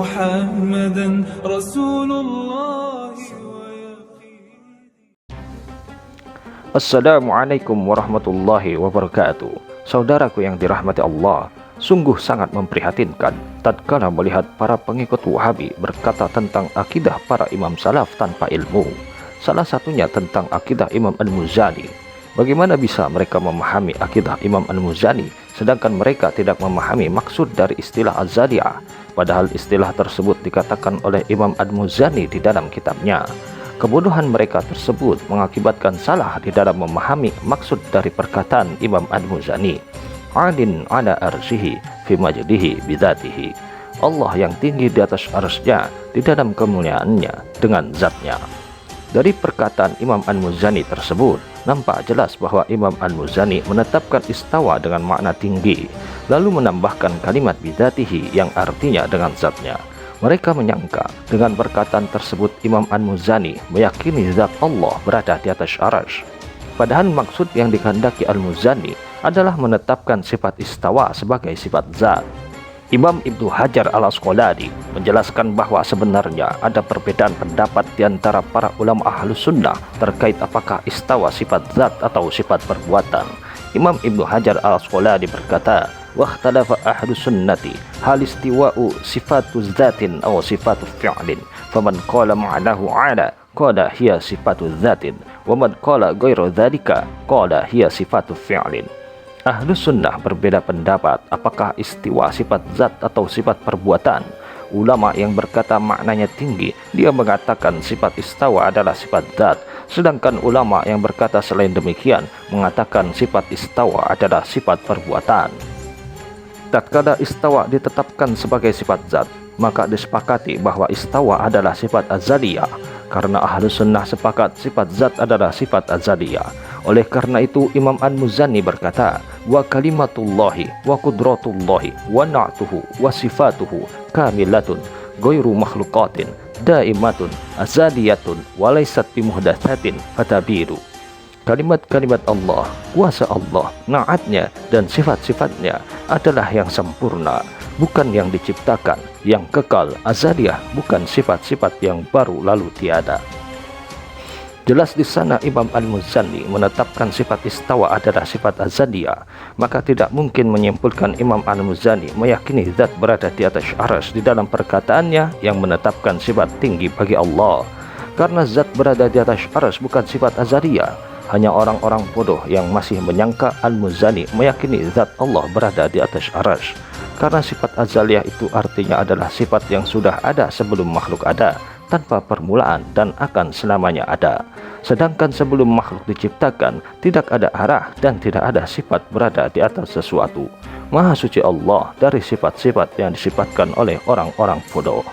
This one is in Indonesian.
محمدا رسول الله. Assalamualaikum warahmatullahi wabarakatuh. Saudaraku yang dirahmati Allah, sungguh sangat memprihatinkan tatkala melihat para pengikut Wahabi berkata tentang akidah para imam salaf tanpa ilmu. Salah satunya tentang akidah Imam Al-Muzani. Bagaimana bisa mereka memahami akidah Imam Al-Muzani sedangkan mereka tidak memahami maksud dari istilah Az-Zadiyah, padahal istilah tersebut dikatakan oleh Imam Al-Muzani di dalam kitabnya. Kebodohan mereka tersebut mengakibatkan salah di dalam memahami maksud dari perkataan Imam Al-Muzani. Adin ala arsyihi fi majdihi bidzatihi. Allah yang tinggi di atas arsy-Nya di dalam kemuliaannya dengan zatnya. Dari perkataan Imam Al-Muzani tersebut nampak jelas bahwa Imam Al-Muzani menetapkan istawa dengan makna tinggi, lalu menambahkan kalimat bidzatihi yang artinya dengan zatnya. Mereka menyangka dengan perkataan tersebut Imam Al-Muzani meyakini zat Allah berada di atas arsy. Padahal maksud yang dikehendaki Al-Muzani adalah menetapkan sifat istawa sebagai sifat zat. Imam Ibnu Hajar Al-Asqalani menjelaskan bahwa sebenarnya ada perbedaan pendapat di antara para ulama Ahlus Sunnah terkait apakah istawa sifat zat atau sifat perbuatan. Imam Ibnu Hajar Al-Asqalani berkata, "Wakhtalafa ahlus sunnati hal istiwa'u sifatu zatin aw sifatu fi'lin. Faman qala ma'nahu 'ala qala hiya sifatu zatin, wa man qala ghairu dzalika qala hiya sifatu fi'lin." Ahlus sunnah berbeda pendapat apakah istiwa sifat zat atau sifat perbuatan. Ulama yang berkata maknanya tinggi, dia mengatakan sifat istawa adalah sifat zat, sedangkan ulama yang berkata selain demikian mengatakan sifat istawa adalah sifat perbuatan. Tatkala istawa ditetapkan sebagai sifat zat, maka disepakati bahwa istawa adalah sifat azaliyah, karena Ahlus Sunnah sepakat sifat zat adalah sifat azaliyah. Oleh karena itu Imam Al-Muzani berkata, "Wa kalimatullahi wa qudratullahi wa na'tuhu wa sifatuhu kamilatun ghairu makhluqatin daimatun azaliyatun wa laysat bimuhdatsatin fatabiru." Kalimat-kalimat Allah, kuasa Allah, naatnya dan sifat-sifatnya adalah yang sempurna, bukan yang diciptakan, yang kekal, azaliyah, bukan sifat-sifat yang baru lalu tiada. Jelas di sana Imam Al-Muzani menetapkan sifat istawa adalah sifat azaliyah, maka tidak mungkin menyimpulkan Imam Al-Muzani meyakini zat berada di atas arsy di dalam perkataannya yang menetapkan sifat tinggi bagi Allah. Karena zat berada di atas arsy bukan sifat azaliyah. Hanya orang-orang bodoh yang masih menyangka Al-Muzani meyakini zat Allah berada di atas arsy. Karena sifat azaliyah itu artinya adalah sifat yang sudah ada sebelum makhluk ada, tanpa permulaan dan akan selamanya ada. Sedangkan sebelum makhluk diciptakan, tidak ada arah dan tidak ada sifat berada di atas sesuatu. Maha suci Allah dari sifat-sifat yang disifatkan oleh orang-orang bodoh.